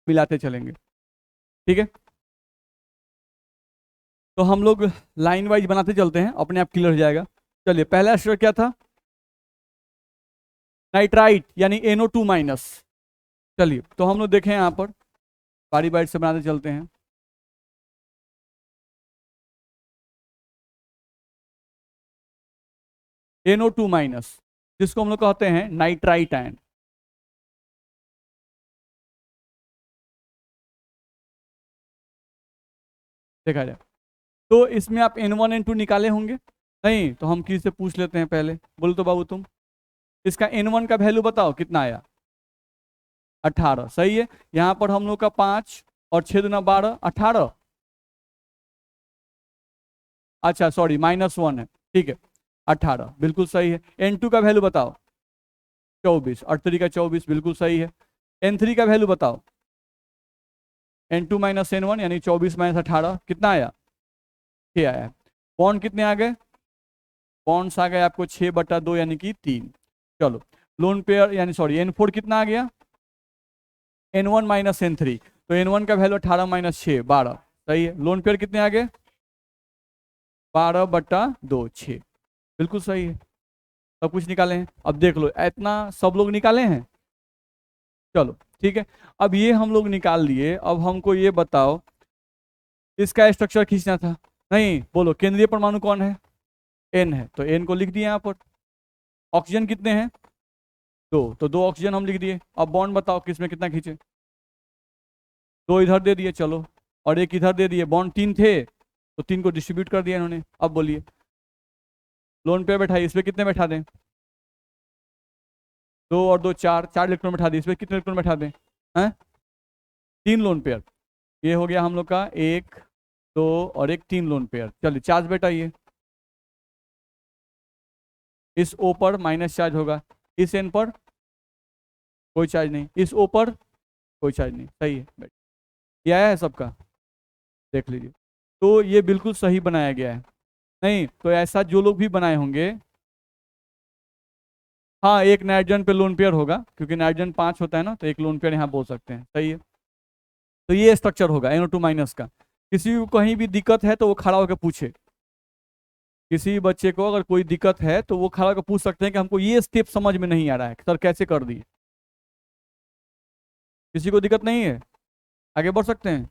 मिलाते चलेंगे, ठीक है। तो हम लोग लाइन वाइज बनाते चलते हैं, अपने आप क्लियर हो जाएगा। चलिए, पहला स्ट्रक्चर क्या था? नाइट्राइट यानी NO2 माइनस। चलिए, तो हम लोग देखें यहाँ पर, बारी बारी से बनाते चलते हैं। NO2 माइनस, जिसको हम लोग कहते हैं नाइट्राइट आयन। देखा जाए तो इसमें आप N1 N2 निकाले होंगे, नहीं तो हम किसी से पूछ लेते हैं पहले। बोलो तो बाबू तुम, इसका N1 का वैल्यू बताओ कितना आया? 18, सही है। यहाँ पर हम लोग का 5 और 6 दूना 12, 18। अच्छा सॉरी, -1 है, ठीक है। 18 बिल्कुल सही है। N2 का वैल्यू बताओ? 24, 8 का 24 बिल्कुल सही है। N3 का वैल्यू बताओ? N2 माइनस N1 यानी 24 माइनस 18 कितना आया? 6 आया है। बॉन्ड कितने आ गए? बॉन्ड्स आ गए आपको 6/2 यानी कि 3। चलो, लोन पेयर यानी सॉरी N4 कितना आ गया? N1 माइनस N3, तो N1 का वैल्यू 18 माइनस 6 12, सही है। लोन पेयर कितने आ गए? 12/2 6, बिल्कुल सही है। सब कुछ निकाले हैं, अब देख लो इतना सब लोग निकाले हैं। चलो ठीक है, अब ये हम लोग निकाल लिए। अब हमको ये बताओ इसका स्ट्रक्चर खींचना था। नहीं बोलो, केंद्रीय परमाणु कौन है? N है, तो N को लिख दिए यहाँ पर। ऑक्सीजन कितने हैं? 2, तो 2 ऑक्सीजन हम लिख दिए। अब बॉन्ड बताओ किसमें कितना खींचे? 2 इधर दे दिए, चलो, और 1 इधर दे दिए। बॉन्ड 3 थे तो 3 को डिस्ट्रीब्यूट कर दिया इन्होंने। अब बोलिए, लोन पे बैठाइए, इस पर कितने बैठा दें? 2 और 2 4, 4 इलेक्ट्रॉन बैठा दिए। इस पर कितने इलेक्ट्रॉन बैठा दें? हैं? 3 लोन पेयर। ये हो गया हम लोग का 1 2 और 1 3 लोन पेयर। चलिए चार्ज बैठाइए। इस O पर माइनस चार्ज होगा, इस N पर कोई चार्ज नहीं, इस O पर कोई चार्ज नहीं, सही है। ये आया है सबका, देख लीजिए। तो ये बिल्कुल सही बनाया गया है। नहीं तो ऐसा जो लोग भी बनाए होंगे, हाँ एक नाइट्रोजन पे लोन पेयर होगा, क्योंकि नाइट्रोजन 5 होता है ना, तो एक लोन पेयर यहाँ बोल सकते हैं, सही है। तो ये स्ट्रक्चर होगा NO2 माइनस का। किसी को कहीं भी दिक्कत है तो वो खड़ा होकर पूछे। किसी भी बच्चे को अगर कोई दिक्कत है तो वो खड़ा होकर पूछ सकते हैं कि हमको ये स्टेप समझ में नहीं आ रहा है सर, कैसे कर दिए। किसी को दिक्कत नहीं है, आगे बढ़ सकते हैं।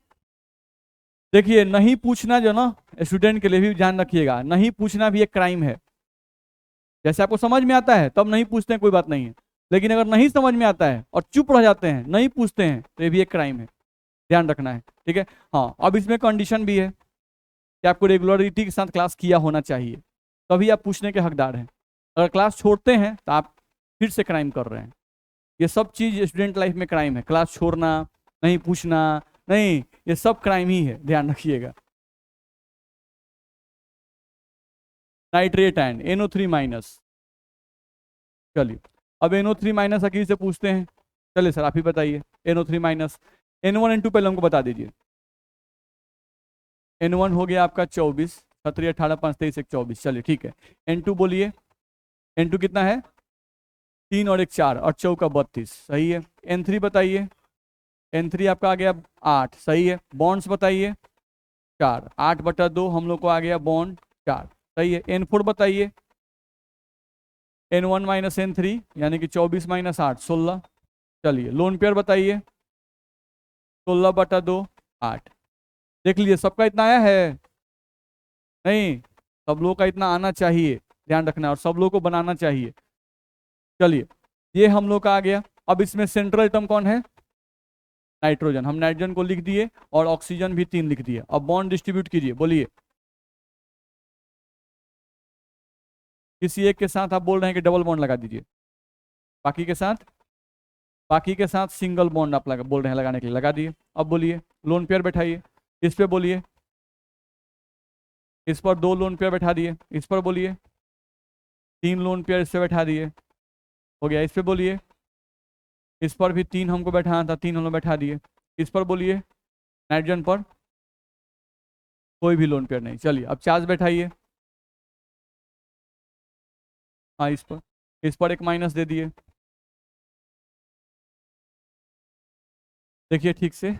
देखिए, नहीं पूछना जो ना, स्टूडेंट के लिए भी ध्यान रखिएगा, नहीं पूछना भी एक क्राइम है। जैसे आपको समझ में आता है तब नहीं पूछते हैं, कोई बात नहीं है। लेकिन अगर नहीं समझ में आता है और चुप रह जाते हैं, नहीं पूछते हैं, तो ये भी एक क्राइम है, ध्यान रखना है, ठीक है। हाँ, अब इसमें कंडीशन भी है कि आपको रेगुलरिटी के साथ क्लास किया होना चाहिए, तभी आप पूछने के हकदार हैं। अगर क्लास छोड़ते हैं तो आप फिर से क्राइम कर रहे हैं। ये सब चीज स्टूडेंट लाइफ में क्राइम है, क्लास छोड़ना, नहीं पूछना, नहीं, ये सब क्राइम ही है, ध्यान रखिएगा। Nitrate ion NO3 minus. चलिए, अब NO3 माइनस अकील से पूछते हैं। चलिए सर आप ही बताइए, NO3 माइनस। N1 N2 पहले हमको बता दीजिए। N1 हो गया आपका 24, 17 18 5 23 1 24, चलिए ठीक है। N2 बोलिए, N2 कितना है? 3 और 1 4, और चौका 32, सही है। N3 बताइए। N3 आपका आ गया 8, सही है। बॉन्ड्स बताइए। 4, 8/2 हम लोग को आ गया बॉन्ड 4, सही है। N4 बताइए। N1 माइनस N3 यानी कि 24 माइनस 8 16। चलिए, लोन पेयर बताइए। 16/2 8। देख लीजिए सबका इतना आया है? नहीं, सब लोगों का इतना आना चाहिए, ध्यान रखना, और सब लोगों को बनाना चाहिए। चलिए, ये हम लोग का आ गया। अब इसमें सेंट्रल एटम कौन है? नाइट्रोजन। हम नाइट्रोजन को लिख दिए और ऑक्सीजन भी 3 लिख दिए। अब बॉन्ड डिस्ट्रीब्यूट कीजिए, बोलिए। किसी एक के साथ आप बोल रहे हैं कि डबल बॉन्ड लगा दीजिए, बाकी के साथ, बाकी के साथ सिंगल बॉन्ड आप बोल रहे हैं लगाने के लिए, लगा दिए। अब बोलिए, लोन पेयर बैठाइए। इस पे बोलिए, इस पर 2 लोन पेयर बैठा दिए। इस पर बोलिए, 3 लोन पेयर इस पे बैठा दिए, हो गया। इस पे बोलिए, इस पर भी 3 हमको बैठाना था, 3 हम लोग बैठा दिए। इस पर बोलिए, नाइट्रोजन पर कोई भी लोन पेयर नहीं। चलिए, अब चार्ज बैठाइए। हाँ, इस पर एक माइनस दे दिए। देखिए ठीक से,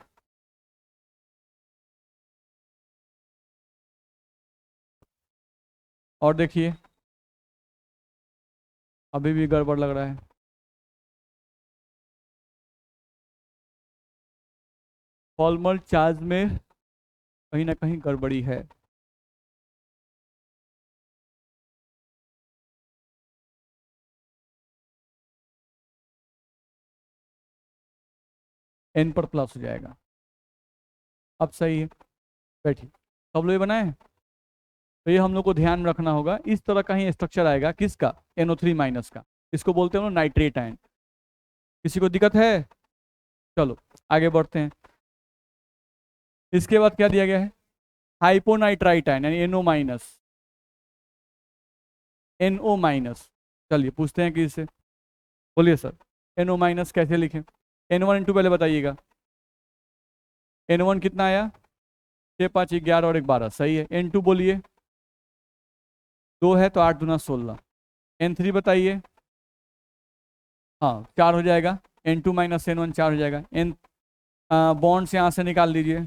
और देखिए अभी भी गड़बड़ लग रहा है। फॉर्मल चार्ज में कहीं ना कहीं गड़बड़ी है। एन पर प्लस हो जाएगा। अब सही है, बैठिए। सब लोग ये बनाए। तो ये हम लोग को ध्यान में रखना होगा, इस तरह का ही स्ट्रक्चर आएगा किसका, NO3 माइनस का। इसको बोलते हैं नाइट्रेट आयन। किसी को दिक्कत है? चलो आगे बढ़ते हैं। इसके बाद क्या दिया गया है, हाइपोनाइट्राइट आयन यानी NO माइनस। NO माइनस, चलिए पूछते हैं कि इससे, बोलिए सर NO माइनस कैसे लिखें। N1 N2 पहले बताइएगा। N1 कितना आया, 6 5 11 और 1 12, सही है। N2 बोलिए, 2 है तो 8 दूना 16। N3 बताइए, हाँ 4 हो जाएगा। N2 माइनस N1 4 हो जाएगा। एन बॉन्ड से यहाँ से निकाल लीजिए,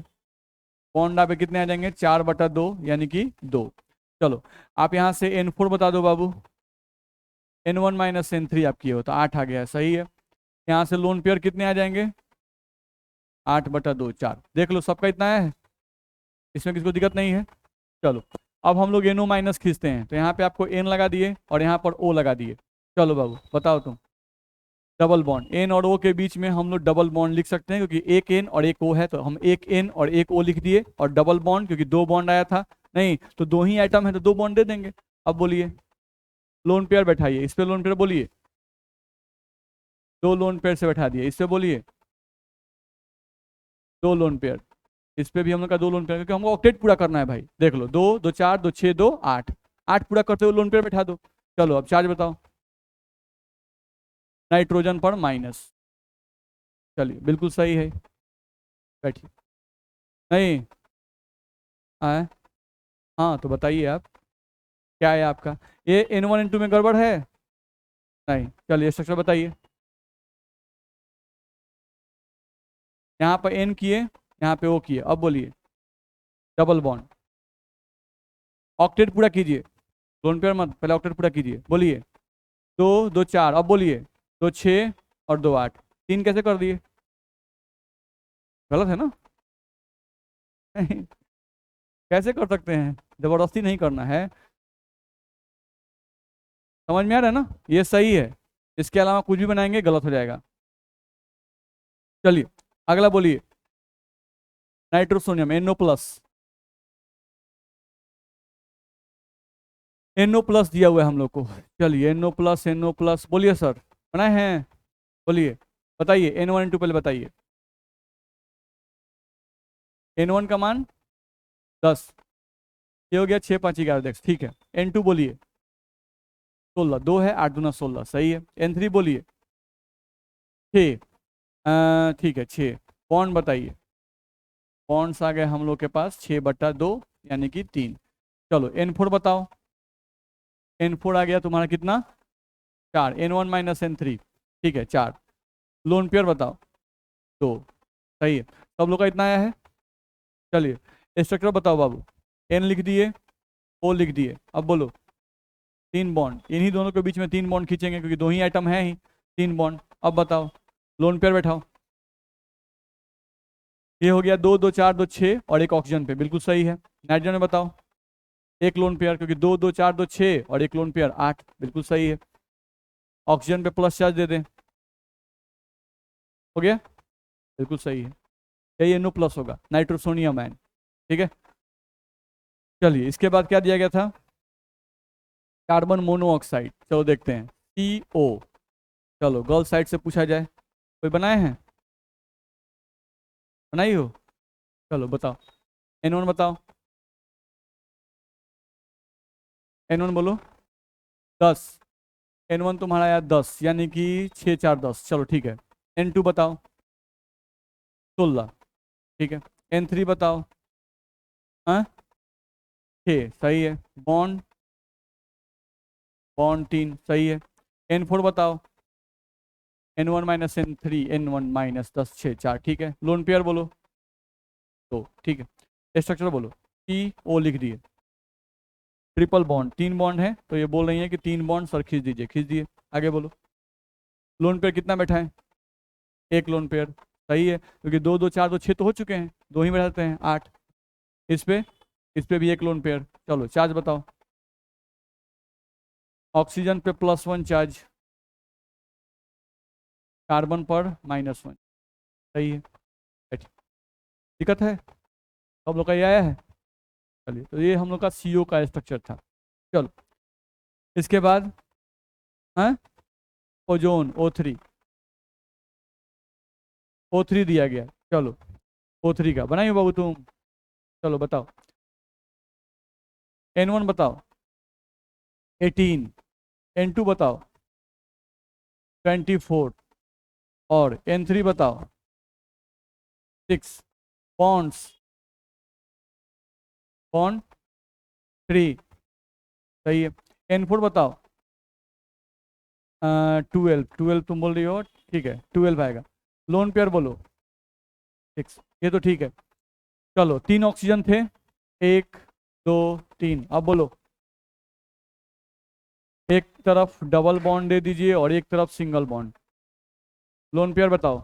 बॉन्ड आप कितने आ जाएंगे, 4/2 यानी कि 2। चलो आप यहाँ से N4 बता दो बाबू। N1 माइनस N3 आप किए हो तो 8 आ गया, सही है। यहाँ से लोन पेयर कितने आ जाएंगे, 8/2 4। देख लो सबका इतना है, इसमें किसी को दिक्कत नहीं है। चलो अब हम लोग NO माइनस खींचते हैं, तो यहाँ पे आपको N लगा दिए और यहाँ पर O लगा दिए। चलो बाबू बताओ तुम। डबल बॉन्ड N और O के बीच में हम लोग डबल बॉन्ड लिख सकते हैं, क्योंकि एक N और एक O है, तो हम एक N और एक O लिख दिए। और डबल बॉन्ड क्योंकि 2 बॉन्ड आया था, नहीं तो 2 ही आइटम है तो 2 बॉन्ड दे देंगे। अब बोलिए, लोन पेयर बैठाइए, इस पे लोन पेयर बोलिए, 2 लोन पेयर से बैठा दिए। इस पे बोलिए 2 लोन पेयर। इस पे भी हम लोग का 2 लोन पेयर, क्योंकि हमको ऑक्टेट पूरा करना है भाई। देख लो 2 2 4 2 6 2 8, 8 पूरा करते हुए लोन पेयर बैठा दो। चलो अब चार्ज बताओ, नाइट्रोजन पर माइनस। चलिए बिल्कुल सही है, बैठिए। नहीं आए, हाँ तो बताइए आप, क्या है आपका, ये N1 N2 में गड़बड़ है? नहीं, चलिए स्ट्रक्चर बताइए। यहाँ पर N किए, यहाँ पे O किए, अब बोलिए डबल बॉन्ड। ऑक्टेट पूरा कीजिए, लोन पेयर मत, पहले ऑक्टेट पूरा कीजिए। बोलिए 2 2 4, अब बोलिए 2 6 और 2 8। 3 कैसे कर दिए, गलत है ना? कैसे कर सकते हैं, जबरदस्ती नहीं करना है। समझ में आ रहा है ना, ये सही है। इसके अलावा कुछ भी बनाएंगे गलत हो जाएगा। चलिए अगला बोलिए, nitrosonium NO plus. NO plus दिया हुआ है हम लोग को। चलिए NO प्लस बोलिए सर, बनाए हैं? बोलिए, बताइए N1 N2 पहले बताइए। N1 का मान 10, ये हो गया 6 5 11 देख, ठीक है। N2 बोलिए 16, 2 है 8 दूना 16, सही है। N3 बोलिए 6, ठीक है 6। बॉन्ड बताइए, बॉन्ड्स आ गए हम लोग के पास 6/2 यानी कि 3। चलो N4 बताओ, N4 आ गया तुम्हारा कितना, 4। N1 माइनस N3, ठीक है 4। लोन पेयर बताओ, 2, सही है। सब लोग का इतना आया है। चलिए स्ट्रक्चर बताओ बाबू, N लिख दिए, O लिख दिए। अब बोलो 3 बॉन्ड, इन्हीं दोनों के बीच में 3 बॉन्ड खींचेंगे क्योंकि 2 ही आइटम है ही, 3 बॉन्ड। अब बताओ लोन पेयर बैठाओ, ये हो गया 2 2 4 2 6 और एक ऑक्सीजन पे, बिल्कुल सही है। नाइट्रोजन में बताओ, एक लोन पेयर, क्योंकि 2 2 4 2 6 और एक लोन पेयर 8, बिल्कुल सही है। ऑक्सीजन पे प्लस चार्ज दे दें, हो गया, बिल्कुल सही है। यही NO प्लस होगा, नाइट्रोसोनियम आयन, ठीक है। चलिए इसके बाद क्या दिया गया था, कार्बन मोनोऑक्साइड। चलो देखते हैं, CO। चलो गर्ल साइड से पूछा जाए, कोई बनाए हैं, बनाई हो? चलो बताओ, N1 बताओ, N1 बोलो 10। N1 तुम्हारा आया 10 यानी कि 6 4 10, चलो ठीक है। N2 बताओ 16, ठीक है। N3 बताओ, हाँ 6, सही है। बॉन्ड, बॉन्ड 3, सही है। N4 बताओ, N1 minus N3 N1 minus 10 6 4, ठीक है। लोन पेयर बोलो तो, ठीक है। स्ट्रक्चर बोलो, PO लिख दिए। ट्रिपल बॉन्ड, 3 बॉन्ड है तो ये बोल रही है कि 3 बॉन्ड सर खींच दीजिए, खींच दिए। आगे बोलो, लोन पेयर कितना बैठा है? एक लोन पेयर, सही है, क्योंकि 2 2 4 2 6 तो हो चुके हैं, 2 ही बैठाते हैं 8। इस पे भी एक लोन पेयर। चलो चार्ज बताओ। ऑक्सीजन पे +1 चार्ज, कार्बन पर -1, सही है। बैठ। दिक्कत है? सब लोग का ये आया है? चलिए, तो ये हम लोग का CO का स्ट्रक्चर था। चलो इसके बाद हाँ, ओजोन O3, O3 दिया गया। चलो O3 का बनाइए बाबू तुम। चलो बताओ, N1 बताओ 18, N2 बताओ 24 और N3 बताओ 6। बॉन्ड्स, बॉन्ड 3, सही है। N4 बताओ 12, 12 तुम बोल रही हो, ठीक है 12 आएगा। लोन पेयर बोलो 6, ये तो ठीक है। चलो 3 ऑक्सीजन थे, 1 2 3, अब बोलो एक तरफ डबल बॉन्ड दे दीजिए और एक तरफ सिंगल बॉन्ड। लोन पेयर बताओ,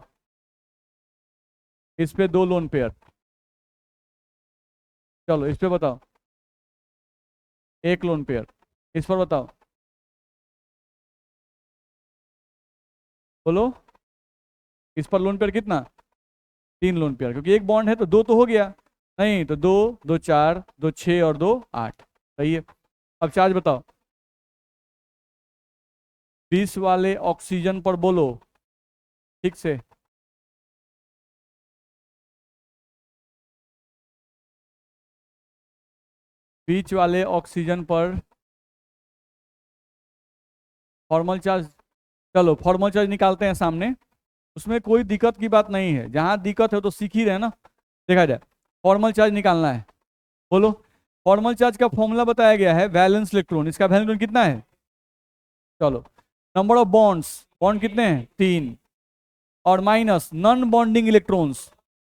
इस पे 2 लोन पेयर। चलो इस पे बताओ एक लोन पेयर। इस पर बताओ, बोलो इस पर लोन पेयर कितना? 3 लोन पेयर, क्योंकि एक बॉन्ड है तो 2 तो हो गया। नहीं तो 2 2 4 2 6 और 2 8, सही है। अब चार्ज बताओ। 20 वाले ऑक्सीजन पर बोलो ठीक से। बीच वाले ऑक्सीजन पर फॉर्मल चार्ज। चलो फॉर्मल चार्ज निकालते हैं सामने, उसमें कोई दिक्कत की बात नहीं है। जहां दिक्कत है तो सीख ही रहे ना, देखा जाए। फॉर्मल चार्ज निकालना है, बोलो। फॉर्मल चार्ज का फॉर्मूला बताया गया है वैलेंस इलेक्ट्रॉन, इसका वैलेंस इलेक्ट्रॉन कितना है? चलो नंबर ऑफ बॉन्ड्स, बॉन्ड कितने हैं? 3, और माइनस नॉन बॉन्डिंग इलेक्ट्रॉन्स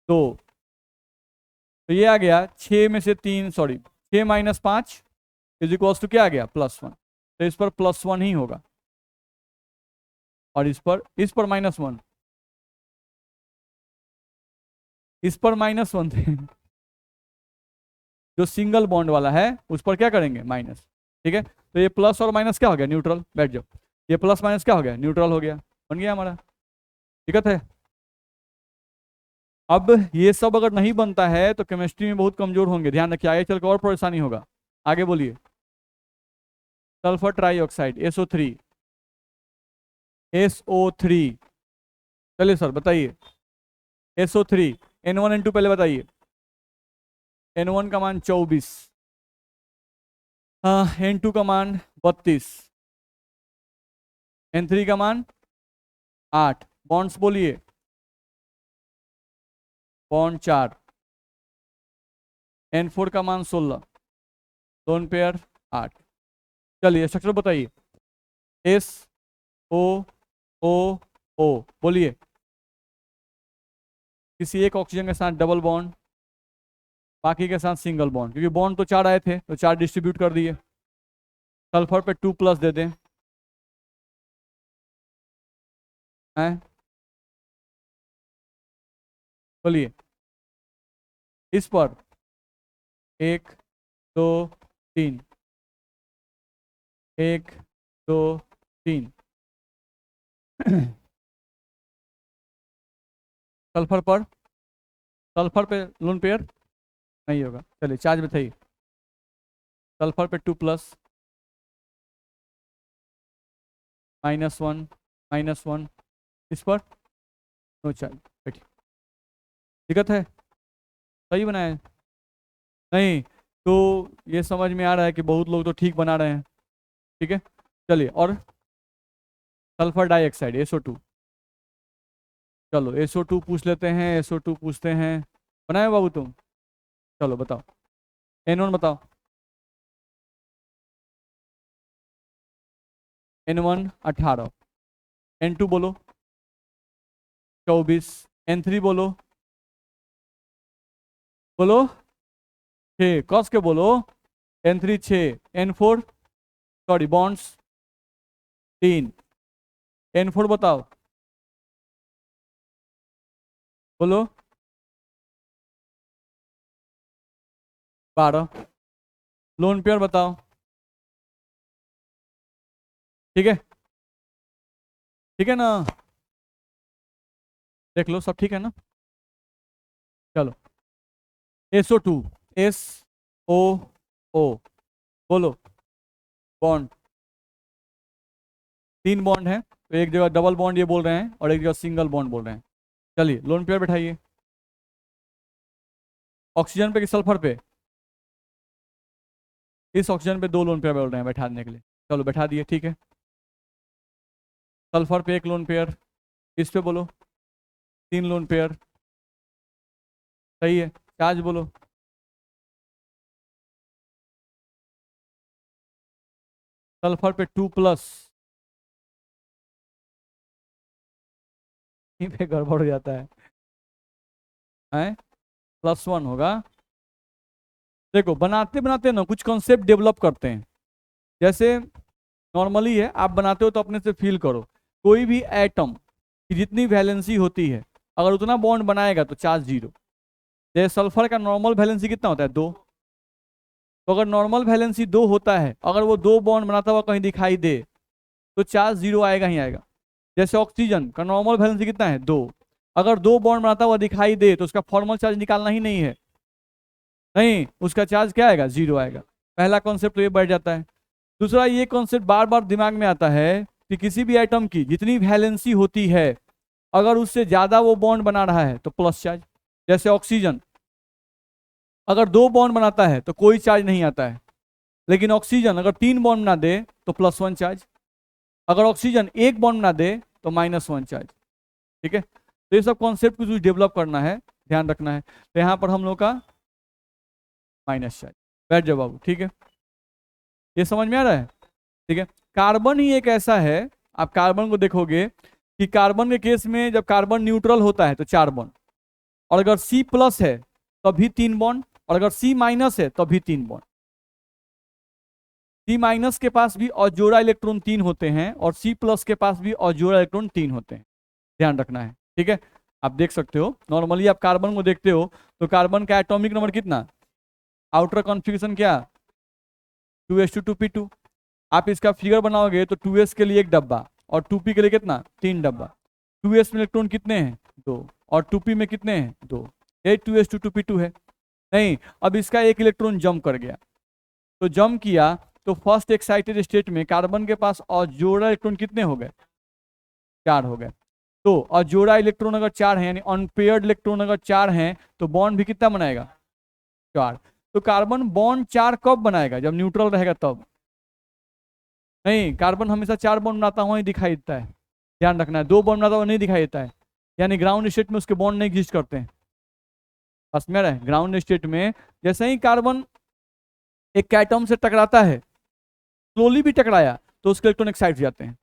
2, तो ये आ गया 6 में से 3, सॉरी 6 - 5 इज इक्वल्स टू क्या आ गया? +1। तो इस पर +1 ही होगा, और इस पर -1, इस पर -1 थे। जो सिंगल बॉन्ड वाला है उस पर क्या करेंगे? माइनस, ठीक है। तो ये प्लस और माइनस क्या हो गया? न्यूट्रल। बैठ जाओ, ये प्लस माइनस क्या हो गया? न्यूट्रल हो गया, बन गया हमारा। दिक्कत है? अब ये सब अगर नहीं बनता है तो केमिस्ट्री में बहुत कमजोर होंगे, ध्यान रखिए, आगे चलकर और परेशानी होगा। आगे बोलिए। सल्फर ट्राईऑक्साइड SO3, SO3, चलिए सर बताइए। SO3, N1 N2 पहले बताइए। N1 का मान 24, हाँ N2 का मान 32, N3 का मान 8। बॉन्ड्स बोलिए। बॉन्ड 4, N4 का मान 16, लोन पेयर 8। चलिए स्ट्रक्चर बताइए। SO O O बोलिए। किसी एक ऑक्सीजन के साथ डबल बॉन्ड, बाकी के साथ सिंगल बॉन्ड, क्योंकि बॉन्ड तो 4 आए थे तो 4 डिस्ट्रीब्यूट कर दिए। सल्फर पे 2+ दे दें, हैं? बोलिए। इस पर 1 2 3, 1 2 3। सल्फर पर, सल्फर पे लोन पेयर नहीं होगा। चलिए चार्ज बताइए। सल्फर पे 2+, -1 -1, इस पर नो चार्ज। बैठिए। दिक्कत है? सही बनाया है? नहीं तो ये समझ में आ रहा है कि बहुत लोग तो ठीक बना रहे हैं, ठीक है। चलिए, और सल्फर डाइऑक्साइड SO2, चलो SO2 पूछ लेते हैं, SO2 पूछते हैं। बनाए बाबू तुम? चलो बताओ। N1 बताओ। N1 18, N2 बोलो 24, N3 बोलो, बोलो 6, कस के बोलो, N3 6, N4 sorry bonds 3, N4 बताओ, बोलो 12, लोन पेयर बताओ। ठीक है, ठीक है ना, देख लो सब ठीक है ना। चलो SO2, SOO बोलो, बॉन्ड 3 बॉन्ड है, तो एक जगह डबल बॉन्ड ये बोल रहे हैं और एक जगह सिंगल बॉन्ड बोल रहे हैं। चलिए लोन पेयर बैठाइए, ऑक्सीजन पे कि सल्फर पे, इस ऑक्सीजन पे 2 लोन पेयर बोल रहे हैं बैठाने के लिए। चलो बैठा दिए, ठीक है। सल्फर पे 1 लोन पेयर, इस पे बोलो 3 लोन पेयर, सही है। चार्ज बोलो, सल्फर पे 2+, यहीं पे गड़बड़ हो जाता है, +1 होगा। देखो बनाते बनाते ना कुछ कॉन्सेप्ट डेवलप करते हैं, जैसे नॉर्मली है आप बनाते हो तो अपने से फील करो, कोई भी एटम की जितनी वैलेंसी होती है अगर उतना बॉन्ड बनाएगा तो चार्ज 0। जैसे सल्फर का नॉर्मल वैलेंसी कितना होता है 2, तो अगर नॉर्मल वैलेंसी 2 होता है, अगर वो 2 बॉन्ड बनाता हुआ कहीं दिखाई दे तो चार्ज 0 आएगा ही आएगा। जैसे ऑक्सीजन का नॉर्मल वैलेंसी कितना है 2, अगर 2 बॉन्ड बनाता हुआ दिखाई दे तो उसका फॉर्मल चार्ज निकालना ही नहीं है, नहीं उसका चार्ज क्या आएगा 0 आएगा। पहला कॉन्सेप्ट तो ये बैठ जाता है। दूसरा ये कॉन्सेप्ट बार बार दिमाग में आता है कि किसी भी आइटम की जितनी वैलेंसी होती है अगर उससे ज्यादा वो बॉन्ड बना रहा है तो प्लस चार्ज। जैसे ऑक्सीजन अगर 2 बॉन्ड बनाता है तो कोई चार्ज नहीं आता है, लेकिन ऑक्सीजन अगर 3 बॉन्ड बना दे तो +1 चार्ज, अगर ऑक्सीजन 1 बॉन्ड बना दे तो -1 चार्ज। ठीक है, तो ये सब कॉन्सेप्ट कुछ डेवलप करना है, ध्यान रखना है। तो यहाँ पर हम लोग का माइनस चार्ज, बैठ जाओ बाबू, ठीक है, ये समझ में आ रहा है। ठीक है, कार्बन ही एक ऐसा है, आप कार्बन को देखोगे कि कार्बन के केस में जब कार्बन न्यूट्रल होता है तो 4 बॉन्ड, और अगर C+ है तभी 3 बॉन्ड, और अगर C- है तभी 3 बॉन्ड। C- के पास भी अजोड़ा इलेक्ट्रॉन 3 होते हैं और C+ के पास भी अजोड़ा इलेक्ट्रॉन 3 होते हैं, ध्यान रखना है। ठीक है, आप देख सकते हो नॉर्मली आप कार्बन को देखते हो तो कार्बन का एटॉमिक नंबर कितना, आउटर कॉन्फ़िगरेशन क्या 2s2 2p2। आप इसका फिगर बनाओगे तो 2s के लिए 1 डब्बा और 2p के लिए कितना 3 डब्बा। 2s में इलेक्ट्रॉन कितने हैं 2, और 2p में कितने हैं 2, ये 2s2 2p2 है। नहीं, अब इसका 1 इलेक्ट्रॉन जंप कर गया, तो जंप किया तो फर्स्ट एक्साइटेड स्टेट में कार्बन के पास अजोड़ा इलेक्ट्रॉन कितने हो गए 4 हो गए। तो अजोड़ा इलेक्ट्रॉन अगर 4 है यानी अनपेयर्ड इलेक्ट्रॉन अगर 4 हैं तो बॉन्ड भी कितना बनाएगा 4। तो कार्बन बॉन्ड 4 कब बनाएगा जब न्यूट्रल रहेगा तब, नहीं कार्बन हमेशा 4 बॉन्ड बनाता हुआ ही दिखाई देता है, ध्यान रखना है। 2 बॉन्ड बनाता हुआ नहीं दिखाई देता है, यानी ग्राउंड स्टेट में उसके बॉन्ड नहीं एग्जिस्ट करते हैं। बस में रहे, ग्राउंड स्टेट में जैसे ही कार्बन एक एटम से टकराता है, स्लोली भी टकराया तो उसके इलेक्ट्रॉन एक्साइट हो जाते हैं,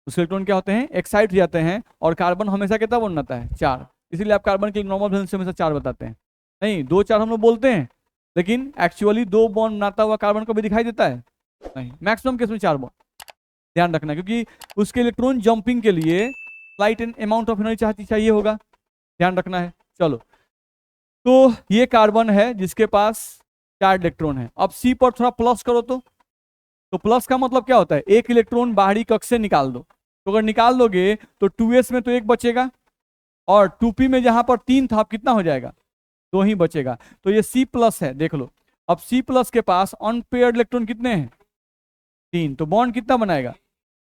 उसके इलेक्ट्रॉन क्या होते हैं एक्साइट हो जाते हैं, और कार्बन हमेशा कितना बॉन्ड बनाता है 4। इसीलिए आप कार्बन के नॉर्मल वैलेंसी हमेशा 4 बताते हैं, नहीं 2 4 हम लोग बोलते हैं, लेकिन एक्चुअली 2 बॉन्ड बनाता हुआ कार्बन को भी दिखाई देता है, नहीं मैक्सिमम केस में 4 बॉन्ड, ध्यान रखना, क्योंकि उसके इलेक्ट्रॉन जंपिंग के लिए स्लाइट अमाउंट ऑफ एनर्जी चाहिए होगा, ध्यान रखना है। चलो, तो ये कार्बन है जिसके पास 4 इलेक्ट्रॉन है। अब सी पर थोड़ा प्लस करो तो प्लस का मतलब क्या होता है, 1 इलेक्ट्रॉन बाहरी कक्ष से निकाल दो, तो अगर निकाल दोगे तो 2s में तो 1 बचेगा, और 2p में जहां पर 3 था अब कितना हो जाएगा 2 ही बचेगा, तो ये C+ है, देख लो। अब C+ के पास अनपेयर्ड इलेक्ट्रॉन कितने हैं 3, तो बॉन्ड कितना बनाएगा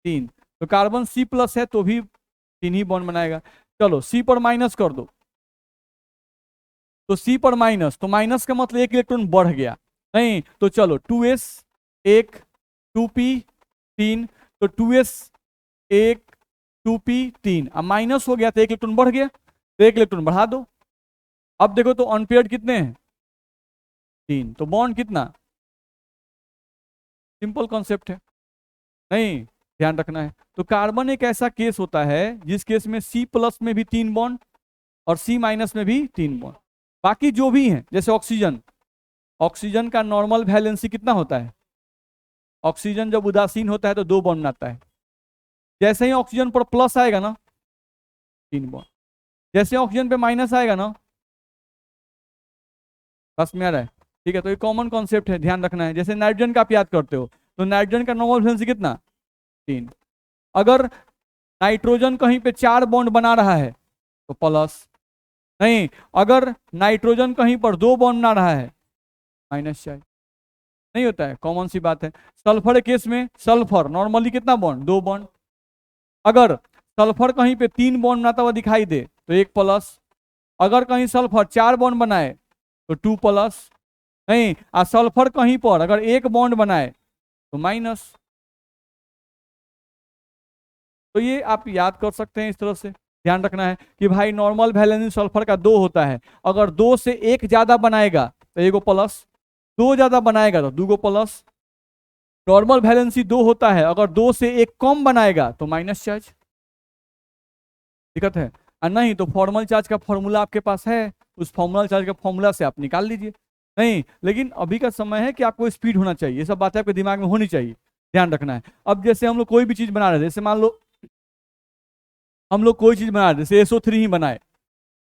3, तो कार्बन C+ है तो भी 3 ही बॉन्ड बनाएगा। चलो C पर माइनस कर दो, तो C पर माइनस, तो माइनस का मतलब 1 इलेक्ट्रॉन बढ़ गया, नहीं तो चलो 2s 1 2p 3, तो 2s 1 2p 3, अब माइनस हो गया तो 1 इलेक्ट्रॉन बढ़ गया, तो 1 इलेक्ट्रॉन बढ़ा दो। अब देखो तो अनपेयर्ड कितने हैं 3, तो बॉन्ड कितना, सिंपल कॉन्सेप्ट है, नहीं ध्यान रखना है। तो कार्बन एक ऐसा केस होता है जिस केस में C+ में भी 3 बॉन्ड और C- में भी 3 बॉन्ड। बाकी जो भी हैं जैसे ऑक्सीजन, ऑक्सीजन का नॉर्मल वैलेंसी कितना होता है? ऑक्सीजन जब उदासीन होता है तो 2 बॉन्ड बनाता है। जैसे ही ऑक्सीजन पर प्लस आएगा ना 3 बॉन्ड, जैसे ऑक्सीजन पे माइनस आएगा ना, बस में आ रहा है। ठीक है, तो ये कॉमन कॉन्सेप्ट है, ध्यान रखना है। जैसे नाइट्रोजन का आप याद करते हो तो नाइट्रोजन का नॉर्मल वैलेंसी कितना? 3। अगर नाइट्रोजन कहीं पे 4 बॉन्ड बना रहा है तो प्लस, नहीं अगर नाइट्रोजन कहीं पर 2 बॉन्ड बना रहा है माइनस चाहिए। नहीं होता है, कॉमन सी बात है। सल्फर केस में सल्फर नॉर्मली कितना बॉन्ड? 2 बॉन्ड। अगर सल्फर कहीं पे 3 बॉन्ड बनाता हुआ दिखाई दे तो 1 प्लस। अगर कहीं सल्फर 4 बॉन्ड बनाए तो 2 प्लस। नहीं, सल्फर कहीं पर अगर 1 बॉन्ड बनाए तो माइनस। तो ये आप याद कर सकते हैं इस तरह से। ध्यान रखना है कि भाई नॉर्मल वैलेंसी सल्फर का 2 होता है, अगर 2 से 1 ज्यादा बनाएगा तो 1 प्लस, 2 ज्यादा बनाएगा तो 2 प्लस। नॉर्मल वैलेंसी 2 होता है, अगर 2 से 1 कम बनाएगा तो माइनस चार्ज। दिक्कत है? और नहीं तो फॉर्मल चार्ज का फॉर्मूला आपके पास है, उस फॉर्मल चार्ज का फॉर्मूला से आप निकाल लीजिए। नहीं, लेकिन अभी का समय है कि आपको स्पीड होना चाहिए, ये सब बातें आपके दिमाग में होनी चाहिए, ध्यान रखना है। अब जैसे हम लोग कोई भी चीज बना रहे हैं, जैसे मान लो हम लोग कोई चीज बना रहे हैं, जैसे SO3 ही बनाए,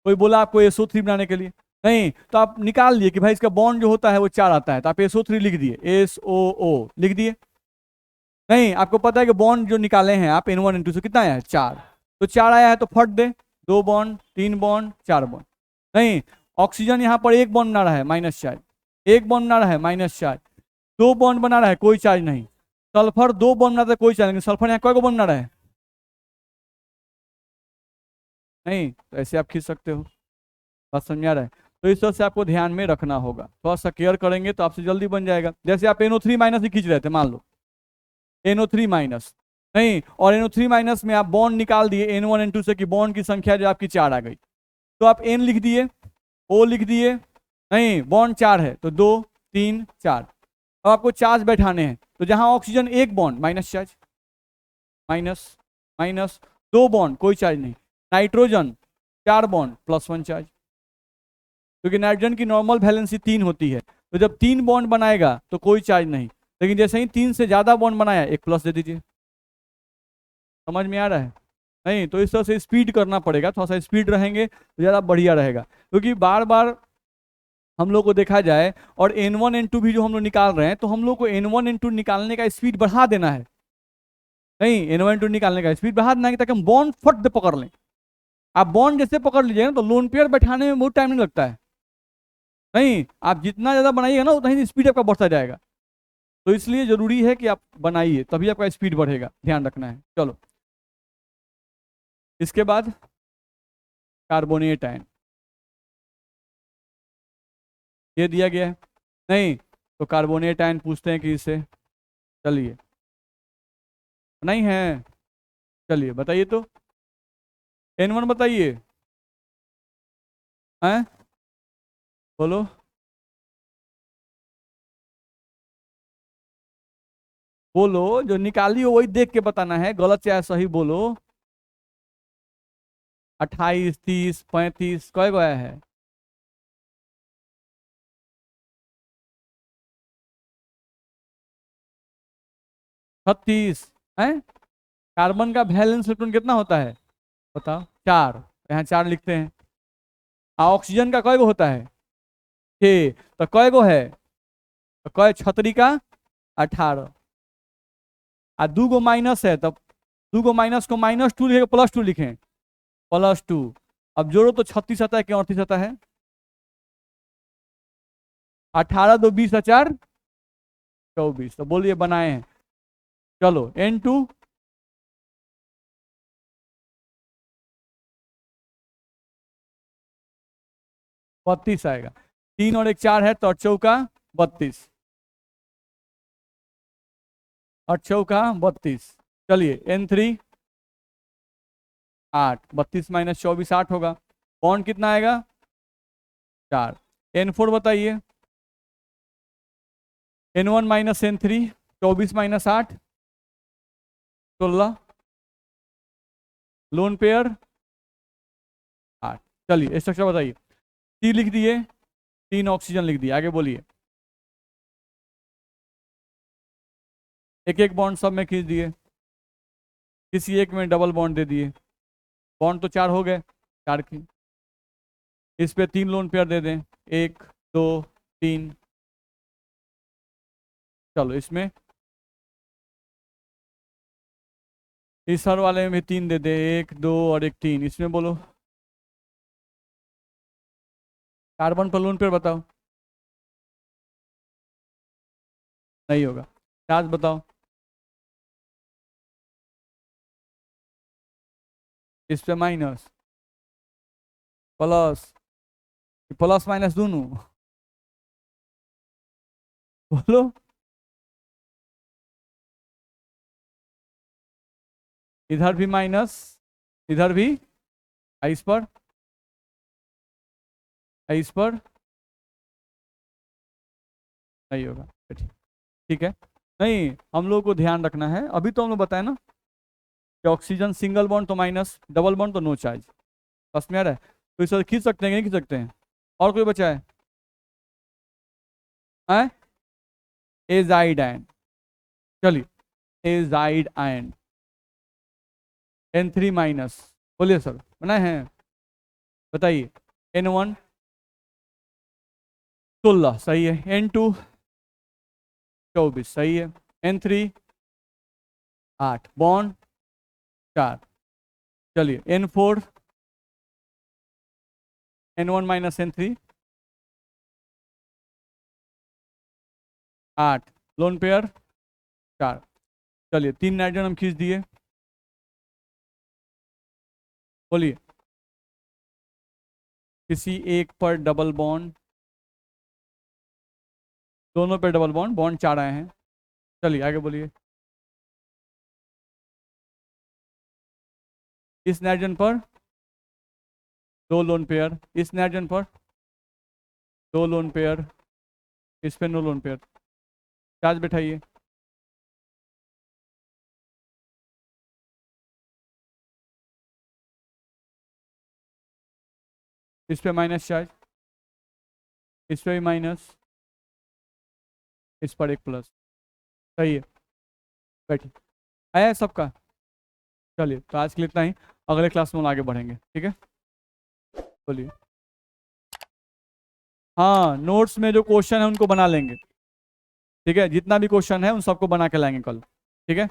कोई बोला आपको SO3 बनाने के लिए, नहीं तो आप निकाल लिए कि भाई इसका बॉन्ड जो होता है वो 4 आता है, तो आप SO3 लिख दिए, SOO लिख दिए। नहीं, आपको पता है कि बॉन्ड जो निकाले हैं आप N1 N2 से कितना आया है? 4। तो 4 आया है तो फट दे, 2 बॉन्ड, 3 बॉन्ड, 4 बॉन्ड। नहीं, ऑक्सीजन यहाँ पर 1 बॉन्ड बना रहा है माइनस चार्ज, 1 बॉन्ड बना रहा है माइनस चार्ज, 2 बॉन्ड बना रहा है कोई चार्ज नहीं। सल्फर 2 बॉन्ड बनाता है कोई चार्ज नहीं, सल्फर यहाँ कोई बॉन्ड बना रहा है? नहीं, तो ऐसे आप खींच सकते हो। बात समझ आ रहा है? तो इस तरह से आपको ध्यान में रखना होगा, थोड़ा सा केयर करेंगे तो आपसे जल्दी बन जाएगा। जैसे आप NO3- ही खींच रहे थे, मान लो NO3-, नहीं और NO3- में आप बॉन्ड निकाल दिए N1 N2 से कि बॉन्ड की संख्या जो आपकी 4 आ गई, तो आप N लिख दिए, O लिख दिए, नहीं बॉन्ड 4 है तो 2 3 4। अब आपको चार्ज बैठाने हैं, तो जहां oxygen 1 bond minus charge, minus minus, 2 bond कोई चार्ज नहीं, नाइट्रोजन 4 बॉन्ड +1 चार्ज, क्योंकि नाइट्रोजन की नॉर्मल वैलेंसी 3 होती है, तो जब 3 बॉन्ड बनाएगा तो कोई चार्ज नहीं, लेकिन जैसे ही 3 से ज्यादा बॉन्ड बनाया 1 प्लस दे दीजिए। समझ में आ रहा है? नहीं तो इस तरह से स्पीड करना पड़ेगा, थोड़ा सा स्पीड रहेंगे तो ज़्यादा बढ़िया रहेगा, क्योंकि बार बार हम लोग को देखा जाए और N1 N2 भी जो हम लोग निकाल रहे हैं, तो हम लोग को N1 N2 निकालने का स्पीड बढ़ा देना है। नहीं, N1 N2 निकालने का स्पीड बढ़ा देना है ताकि हम बॉन्ड फट दे पकड़ लें। आप बॉन्ड जैसे पकड़ लीजिएगा ना तो लोन पेयर बैठाने में बहुत टाइम नहीं लगता है। नहीं, आप जितना ज़्यादा बनाइएगा ना उतना ही स्पीड आपका बढ़ता जाएगा। तो इसलिए जरूरी है कि आप बनाइए, तभी आपका स्पीड बढ़ेगा, ध्यान रखना है। चलो, इसके बाद कार्बोनेट आयन ये दिया गया है। नहीं तो कार्बोनेट आयन पूछते हैं कि इससे, चलिए नहीं है, चलिए बताइए तो, N1 बताइए, हैं बोलो, बोलो जो निकाली हो वही देख के बताना है, गलत चाहे सही बोलो। 28 30 35 कय गो आया है? 36 है। कार्बन का वैलेंस इलेक्ट्रॉन कितना होता है बताओ? 4, यहाँ 4 लिखते हैं। ऑक्सीजन का कय गो होता है? 6, तो कय गो है? तो कय छतरी का? 18। आ 2 गो माइनस है, तब 2 गो माइनस को -2 लिखे +2 लिखें, +2। अब जोड़ो तो 36 आता है कि 38 आता है? 18 2 20 4 24, तो बोलिए बनाए हैं। चलो N2 32 आएगा, 3 और 1 4 है तो 8 चौका 32, 8 चौका 32। चलिए N3 8, 32 - 24 8 होगा। बॉन्ड कितना आएगा? 4। N4 बताइए, N1 - N3 24 - 8 16 लोन पेयर 8। चलिए स्ट्रक्चर बताइए। टी लिख दिए, 3 ऑक्सीजन लिख दिए, आगे बोलिए। एक एक बॉन्ड सब में खींच दिए, किसी एक में डबल बॉन्ड दे दिए। बॉन्ड तो 4 हो गए, 4 की। इस पे 3 लोन पेयर दे दें, 1 2 3। चलो इसमें इस हर वाले में भी 3 दे दे, 1 2 और एक 3। इसमें बोलो कार्बन पर लोन पेयर बताओ। नहीं होगा। चार्ज बताओ। इस पे माइनस प्लस, प्लस माइनस दोनों बोलो। इधर भी माइनस, इधर भी, इस पर, इस पर नहीं होगा। ठीक है। नहीं, हम लोग को ध्यान रखना है, अभी तो हम लोग बताए ना कि ऑक्सीजन सिंगल बॉन्ड तो माइनस, डबल बॉन्ड तो नो चार्ज। बस में आ रहा है, तो इसे खींच सकते हैं कि नहीं खींच सकते हैं? और कोई बचा है? Azide ion. चलिए एजाइड आयन N3 माइनस, बोलिए सर बनाए हैं, बताइए। N1 16 सही है, N2 24 सही है, N3 8, बॉन्ड 4। चलिए N4 N1 minus N3 8, lone pair 4। चलिए 3 नाइट्रोजन हम खींच दिए, बोलिए। किसी एक पर डबल बॉन्ड, दोनों पे डबल बॉन्ड, बॉन्ड 4 आए हैं। चलिए आगे बोलिए। इस नाइट्रोजन पर 2 लोन पेयर, इस नाइट्रोजन पर 2 लोन पेयर, इस पे नो लोन पेयर। चार्ज बैठाइए। इस पे माइनस चार्ज, इस पे भी माइनस, इस पर एक प्लस। सही है, बैठिए। आया है सबका? चलिए तो आज के लिए इतना ही, अगले क्लास में हम आगे बढ़ेंगे, ठीक है। बोलिए। हाँ, नोट्स में जो क्वेश्चन है उनको बना लेंगे, ठीक है। जितना भी क्वेश्चन है उन सबको बना के लाएंगे कल, ठीक है।